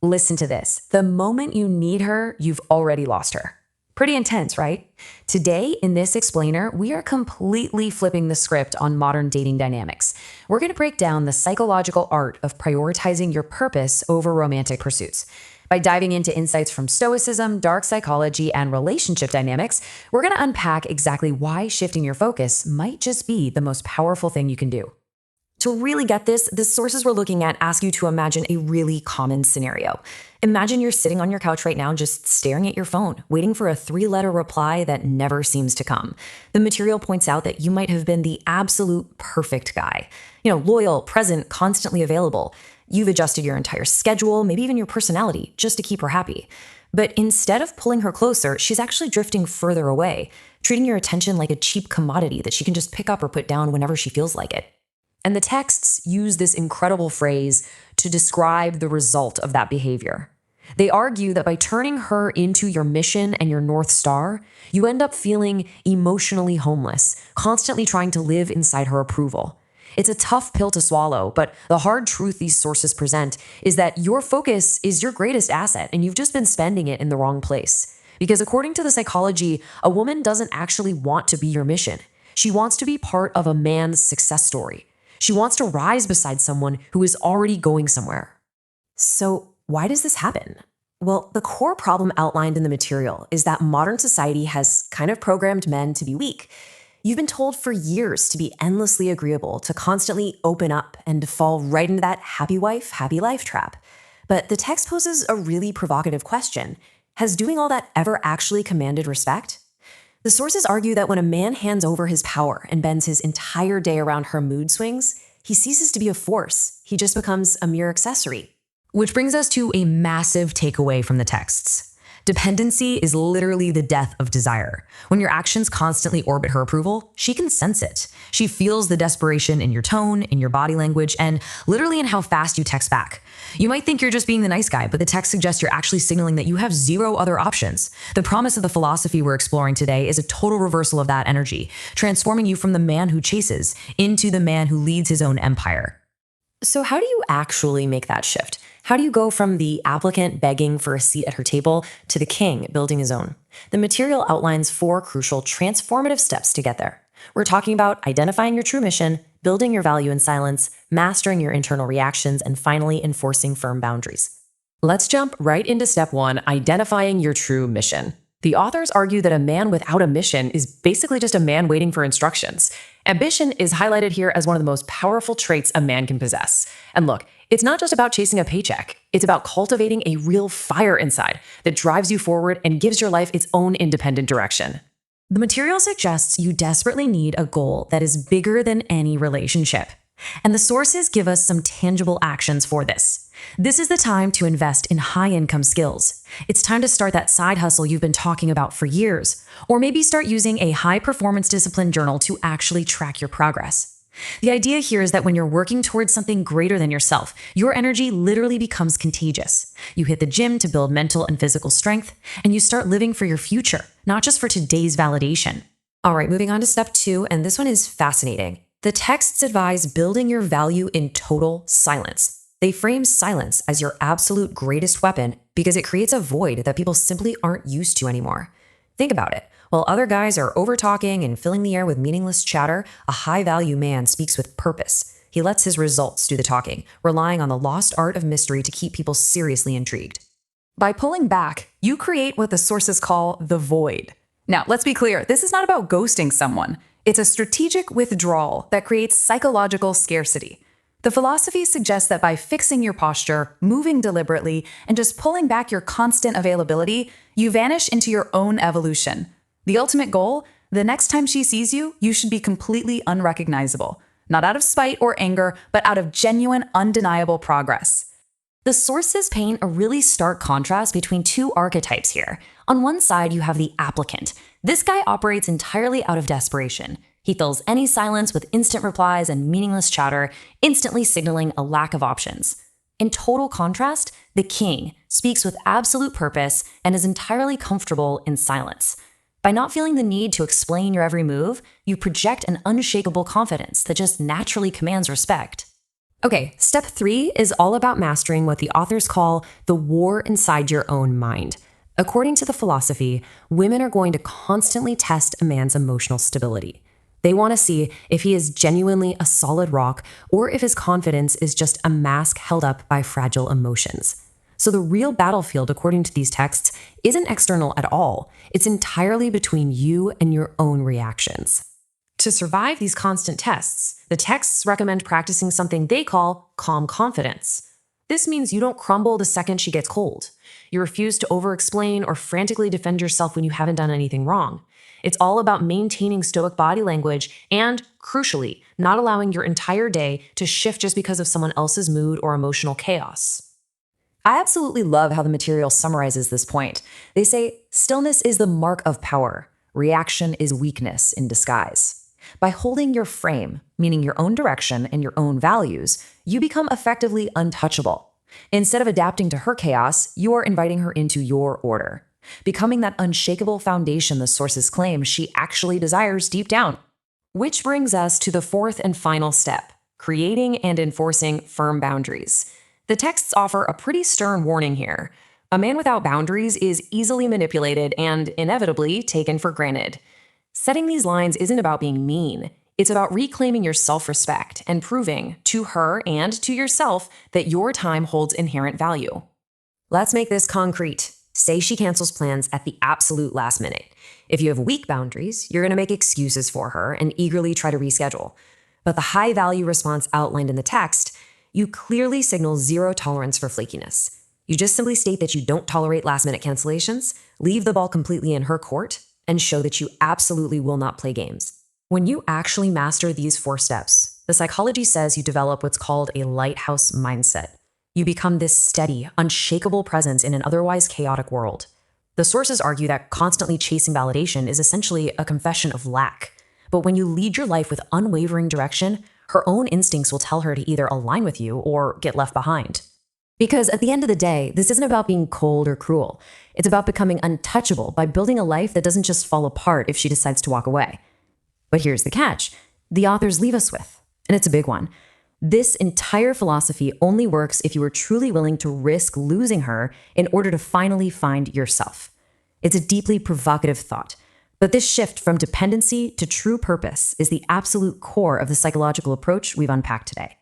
Listen to this. The moment you need her, you've already lost her. Pretty intense, right? Today, in this explainer, we are completely flipping the script on modern dating dynamics. We're going to break down the psychological art of prioritizing your purpose over romantic pursuits. By diving into insights from Stoicism, dark psychology, and relationship dynamics, we're going to unpack exactly why shifting your focus might just be the most powerful thing you can do. To really get this, the sources we're looking at ask you to imagine a really common scenario. Imagine you're sitting on your couch right now just staring at your phone, waiting for a 3-letter reply that never seems to come. The material points out that you might have been the absolute perfect guy. Loyal, present, constantly available. You've adjusted your entire schedule, maybe even your personality, just to keep her happy. But instead of pulling her closer, she's actually drifting further away, treating your attention like a cheap commodity that she can just pick up or put down whenever she feels like it. And the texts use this incredible phrase to describe the result of that behavior. They argue that by turning her into your mission and your North Star, you end up feeling emotionally homeless, constantly trying to live inside her approval. It's a tough pill to swallow, but the hard truth these sources present is that your focus is your greatest asset, and you've just been spending it in the wrong place. Because according to the psychology, a woman doesn't actually want to be your mission. She wants to be part of a man's success story. She wants to rise beside someone who is already going somewhere. So why does this happen? Well, the core problem outlined in the material is that modern society has kind of programmed men to be weak. You've been told for years to be endlessly agreeable, to constantly open up and to fall right into that happy wife, happy life trap. But the text poses a really provocative question. Has doing all that ever actually commanded respect? The sources argue that when a man hands over his power and bends his entire day around her mood swings, he ceases to be a force. He just becomes a mere accessory. Which brings us to a massive takeaway from the texts. Dependency is literally the death of desire. When your actions constantly orbit her approval, she can sense it. She feels the desperation in your tone, in your body language, and literally in how fast you text back. You might think you're just being the nice guy, but the text suggests you're actually signaling that you have zero other options. The promise of the philosophy we're exploring today is a total reversal of that energy, transforming you from the man who chases into the man who leads his own empire. So how do you actually make that shift? How do you go from the applicant begging for a seat at her table to the king building his own? The material outlines 4 crucial transformative steps to get there. We're talking about identifying your true mission, building your value in silence, mastering your internal reactions, and finally enforcing firm boundaries. Let's jump right into step 1, identifying your true mission. The authors argue that a man without a mission is basically just a man waiting for instructions. Ambition is highlighted here as one of the most powerful traits a man can possess. And look, it's not just about chasing a paycheck. It's about cultivating a real fire inside that drives you forward and gives your life its own independent direction. The material suggests you desperately need a goal that is bigger than any relationship. And the sources give us some tangible actions for this. This is the time to invest in high-income skills. It's time to start that side hustle you've been talking about for years, or maybe start using a high-performance discipline journal to actually track your progress. The idea here is that when you're working towards something greater than yourself, your energy literally becomes contagious. You hit the gym to build mental and physical strength, and you start living for your future, not just for today's validation. All right, moving on to step 2, and this one is fascinating. The texts advise building your value in total silence. They frame silence as your absolute greatest weapon because it creates a void that people simply aren't used to anymore. Think about it. While other guys are over-talking and filling the air with meaningless chatter, a high-value man speaks with purpose. He lets his results do the talking, relying on the lost art of mystery to keep people seriously intrigued. By pulling back, you create what the sources call the void. Now, let's be clear, this is not about ghosting someone. It's a strategic withdrawal that creates psychological scarcity. The philosophy suggests that by fixing your posture, moving deliberately, and just pulling back your constant availability, you vanish into your own evolution. The ultimate goal? The next time she sees you, you should be completely unrecognizable. Not out of spite or anger, but out of genuine, undeniable progress. The sources paint a really stark contrast between 2 archetypes here. On one side, you have the applicant. This guy operates entirely out of desperation. He fills any silence with instant replies and meaningless chatter, instantly signaling a lack of options. In total contrast, the king speaks with absolute purpose and is entirely comfortable in silence. By not feeling the need to explain your every move, you project an unshakable confidence that just naturally commands respect. Okay, step 3 is all about mastering what the authors call the war inside your own mind. According to the philosophy, women are going to constantly test a man's emotional stability. They want to see if he is genuinely a solid rock or if his confidence is just a mask held up by fragile emotions. So the real battlefield, according to these texts, isn't external at all. It's entirely between you and your own reactions. To survive these constant tests, the texts recommend practicing something they call calm confidence. This means you don't crumble the second she gets cold. You refuse to over-explain or frantically defend yourself when you haven't done anything wrong. It's all about maintaining stoic body language and, crucially, not allowing your entire day to shift just because of someone else's mood or emotional chaos. I absolutely love how the material summarizes this point. They say, stillness is the mark of power. Reaction is weakness in disguise. By holding your frame, meaning your own direction and your own values, you become effectively untouchable. Instead of adapting to her chaos, you are inviting her into your order, becoming that unshakable foundation the sources claim she actually desires deep down. Which brings us to the fourth and final step, creating and enforcing firm boundaries. The texts offer a pretty stern warning here. A man without boundaries is easily manipulated and inevitably taken for granted. Setting these lines isn't about being mean. It's about reclaiming your self-respect and proving to her and to yourself that your time holds inherent value. Let's make this concrete. Say she cancels plans at the absolute last minute. If you have weak boundaries, you're going to make excuses for her and eagerly try to reschedule. But the high-value response outlined in the text, you clearly signal zero tolerance for flakiness. You just simply state that you don't tolerate last-minute cancellations, leave the ball completely in her court, and show that you absolutely will not play games. When you actually master these 4 steps, the psychology says you develop what's called a lighthouse mindset. You become this steady, unshakable presence in an otherwise chaotic world. The sources argue that constantly chasing validation is essentially a confession of lack. But when you lead your life with unwavering direction, her own instincts will tell her to either align with you or get left behind. Because at the end of the day, this isn't about being cold or cruel. It's about becoming untouchable by building a life that doesn't just fall apart if she decides to walk away. But here's the catch. The authors leave us with, and it's a big one. This entire philosophy only works if you are truly willing to risk losing her in order to finally find yourself. It's a deeply provocative thought, but this shift from dependency to true purpose is the absolute core of the psychological approach we've unpacked today.